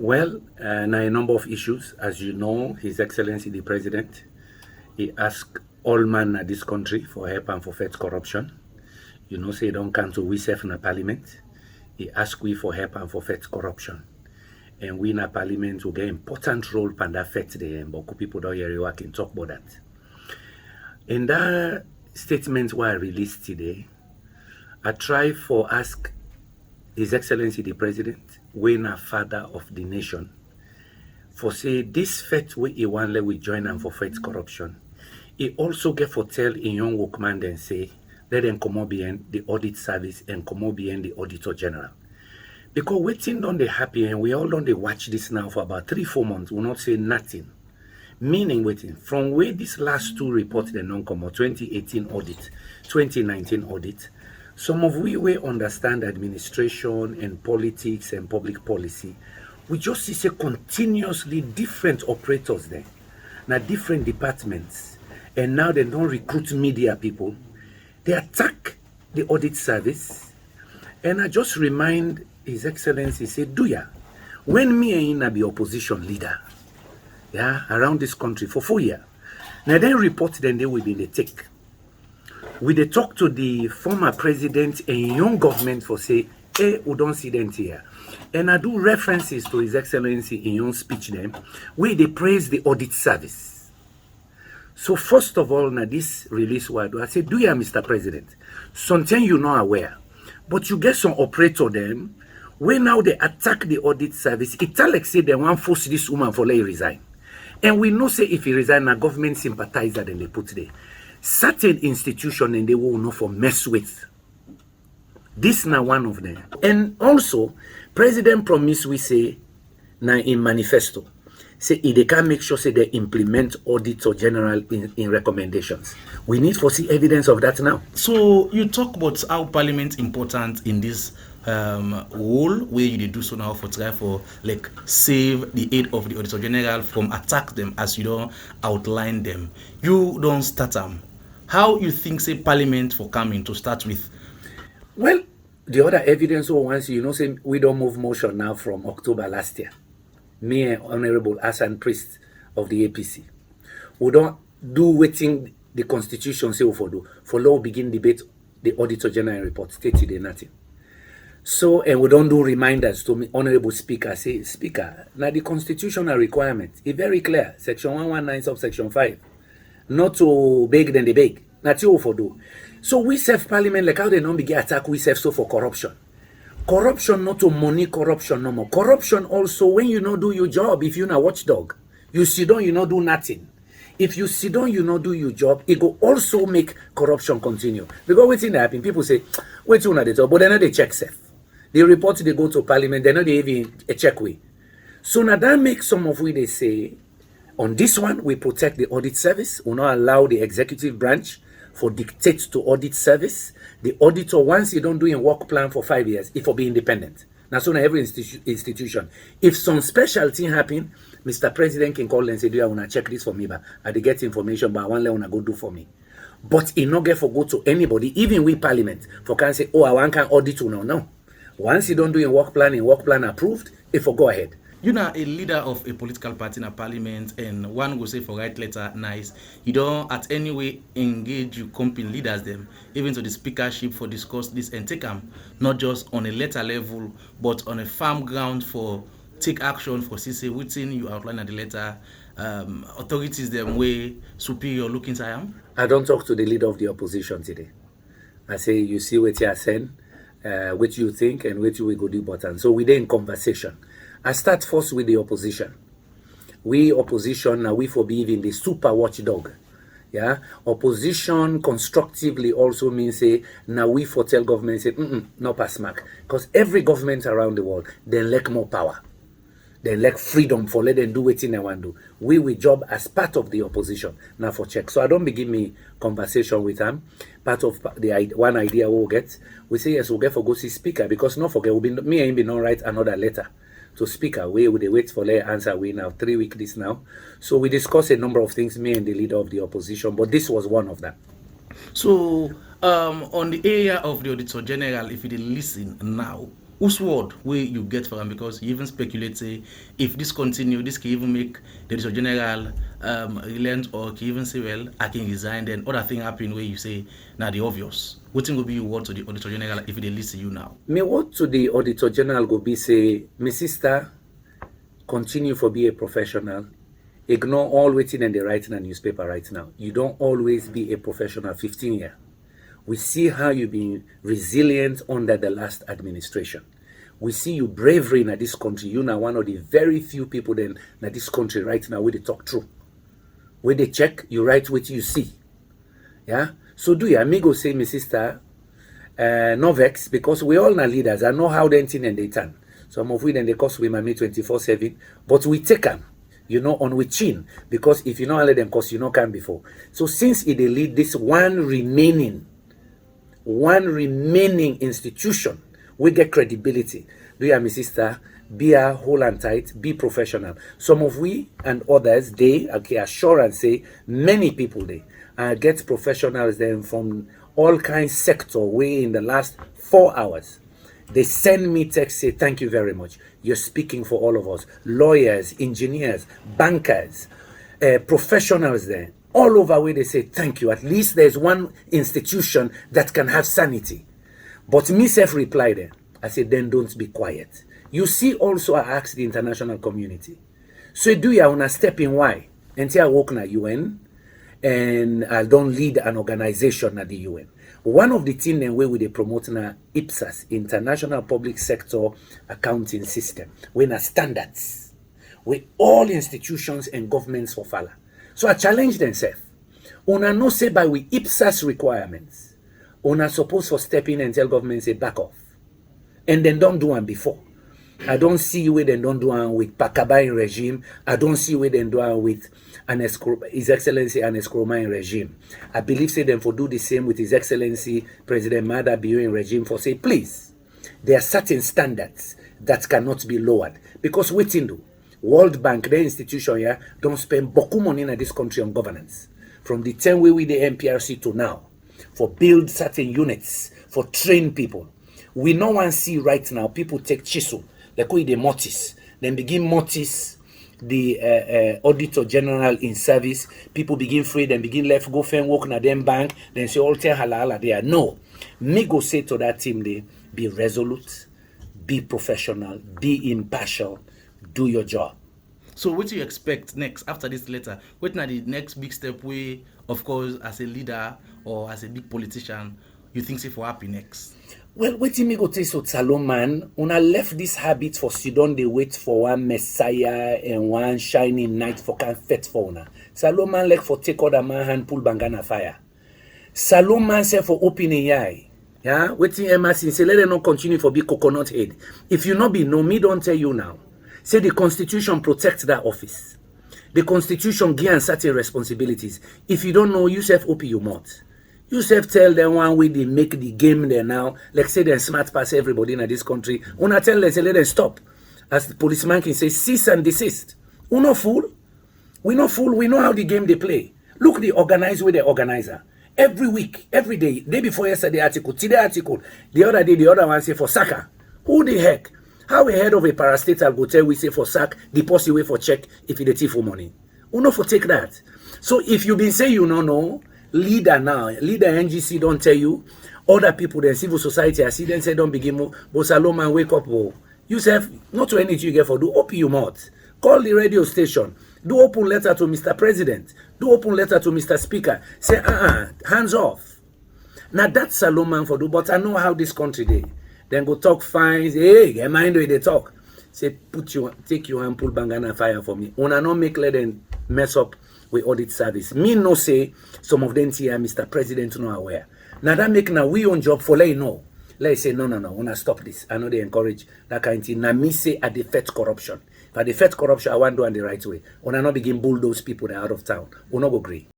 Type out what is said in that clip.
Well, now a number of issues. As you know, His Excellency the President, he asked all man at this country for help and for fight corruption. You know, say don't come to we self in a parliament. He asked we for help and for fight corruption. And we in a parliament will get important role in that fight there. But people don't hear you can talk about that. In that statement where I released today, I try for ask His Excellency the President, when a father of the nation, for say this fight where he want let we join and for fight corruption. He also get for tell in young workman then say, let them come up behind the audit service and come up behind the Auditor General. Because waiting on the happy and we all on the watch this now for about 3-4 months, will not say nothing. Meaning waiting from where these last two reports the non-come 2018 audit, 2019 audit. Some of we understand administration and politics and public policy. We just see continuously different operators there. Now different departments. And now they don't recruit media people. They attack the audit service. And I just remind His Excellency, say, do ya? When me and Ina be opposition leader, yeah, around this country for 4 years. Now then report then they will be in the take. We they talk to the former president and young government for say, hey, we don't see them here. And I do references to His Excellency in your speech then, where they praise the audit service. So first of all, now this release word, I say, do you, Mr. President? Something you're not aware, but you get some operator them, where now they attack the audit service. It's like say they want to force this woman for let resign. And we know say if he resign, a government sympathizer then they put there. Certain institution and they will not for mess with. This now one of them. And also, President promised we say now in manifesto, say if they can make sure say they implement Auditor General in recommendations. We need to see evidence of that now. So you talk about how Parliament important in this role where you do so now for try for like save the aid of the Auditor General from attack them as you don't outline them. You don't start them. How you think say Parliament for coming to start with? Well, the other evidence once you know say we don't move motion now from October last year. Me and Honorable Hassan Priest of the APC. We don't do waiting the constitution say for do. For law begin debate the Auditor General report stated nothing. So, and we don't do reminders to me, Honorable Speaker, say, Speaker, now the constitutional requirement is very clear, Section 119, subsection 5. Not to beg, then they beg. That's all for do. So we serve Parliament, like how they don't begin attack, we serve so for corruption. Corruption, not to money corruption no more. Corruption also, when you not do your job, if you're not watchdog, you sit down, you not do nothing. If you sit down, you not do your job, it will also make corruption continue. Because what's in happen, people say, wait till they talk, but then they check safe. They report they go to Parliament, they're not even a check way. So now that makes some of what they say, on this one, we protect the audit service, we not allow the executive branch for dictate to audit service. The auditor, once you don't do a work plan for 5 years, it will be independent. Now, so now every institution, if some special thing happen, Mr. President can call and say, do you want to check this for me? But I get information, but I want to go do for me. But it not get for go to anybody, even we Parliament, for can say, oh, I want can audit you now. No. Once you don't do a work plan approved, it will go ahead. You know, a leader of a political party in a parliament, and one will say for write letter, nice. You don't at any way engage your company leaders them, even to the speakership for discuss this and take them, not just on a letter level, but on a firm ground for take action for CC within you outline at the letter. Authorities them way superior looking to am. I don't talk to the leader of the opposition today. I say, you see what you are saying, what you think, and what you will go do button. So we're in conversation. I start first with the opposition. We opposition now we for being the super watchdog. Yeah, opposition constructively also means say now we for tell government say no pass mark, because every government around the world they lack more power, they lack freedom for let them do what they want to do. We job as part of the opposition now for check. So I don't begin me conversation with them. Part of the one idea we'll get, we say yes we'll get for go see speaker, because not forget we'll be me and be not write another letter to speaker. We wait for their answer. We now 3 weeks this now. So we discuss a number of things, me and the leader of the opposition, but this was one of them. So on the area of the Auditor General, if you listen now, whose word will you get for him? Because you even speculate, say, if this continue, this can even make the Director General relent, or can even say, well, I can resign, then other thing happen where you say, now the obvious. What thing will be your word to the Auditor General if they listen to you now? Me word to the Auditor General go be say, my sister, continue for be a professional. Ignore all waiting and the writing and newspaper right now. You don't always be a professional 15 years. We see how you've been resilient under the last administration. We see you bravery in this country. You now one of the very few people in this country right now where they talk true. Where they check, you write what you see. Yeah? So do your amigo say, my sister, no vex, because we all are leaders. I know how they think and they turn. Some of we then they cost we me 24/7, but we take them, on with chin, because if you not let them cost, can before. So since they lead this one remaining institution, we get credibility. Do you, my sister, be a whole and tight, be professional. Some of we and others, they assure and say many people they get professionals then from all kinds sector way in the last 4 hours. They send me text, say, thank you very much. You're speaking for all of us. Lawyers, engineers, bankers, professionals there. All over where they say, thank you. At least there's one institution that can have sanity. But me self replied there. I said, then don't be quiet. You see also I asked the international community. So do you want to step in why? Until I work in the UN and I don't lead an organization at the UN. One of the things then where we promote now IPSAS, International Public Sector Accounting System, we have standards with all institutions and governments for follow. So I challenge themselves. Una no say by we IPSAS requirements, una supposed for step in and tell government say back off. And then don't do one before. I don't see where they don't do one with Pakabain regime. I don't see where they do one with His Excellency Ernest Koroma regime. I believe say them for do the same with His Excellency President Mada Bio regime for say, please, there are certain standards that cannot be lowered. Because waiting do, World Bank, the institution here, don't spend boku money in this country on governance. From the 10 way with the MPRC to now, for build certain units, for train people. We no one see right now people take chisel, like we the mortis, then begin mortis the Auditor General in service. People begin free, then begin left, go and work in them bank, then say all tell halala there. No, me go say to that team they be resolute, be professional, be impartial, do your job. So what do you expect next after this letter? What now the next big step way, of course, as a leader or as a big politician, you think say for happy next? Well, waiting me go tell so Salomon, una left this habit for Sidon, they wait for one Messiah and one shining night for can fet for una. Salomon like for take other man hand pull bangana fire. Salomon say for open a eye. Yeah, waiting Emerson say let them not continue for be coconut head. If you not be no, me don't tell you now. Say the Constitution protects that office. The Constitution gives certain responsibilities. If you don't know, you self open your mouth. You self tell them one way they make the game there now. Like say they're smart pass everybody in this country. Una tell them say let them stop. As the policeman can say cease and desist. We no fool. We no fool. We know how the game they play. Look the organized way the organizer. Every week, every day. Day before yesterday article, today article. The other day the other one say for Saka. Who the heck? How a head of a parastatal go tell we say for sack, deposit way for check if you the thief for money. We no for take that. So if you been say you no know, leader now, leader NGC don't tell you, other people then civil society I see them say don't begin move, but Salomon wake up. Oh. You say not to anything you get for do open your mouth. Call the radio station. Do open letter to Mr. President. Do open letter to Mr. Speaker. Say hands off. Now that's Salomon for do, but I know how this country they. Then go talk fines. Hey, get mind where they talk. Say, take your hand, pull bangana fire for me. Una no make let them mess up with audit service. Me no say some of them here, Mr. President, no aware. Now that make now we own job for let you know. Let's say no. Una stop this. I know they encourage that kind of thing. Now me say I defect corruption. If I defect corruption, I want to do it the right way. Una no begin bulldoze people that are out of town. Una go agree.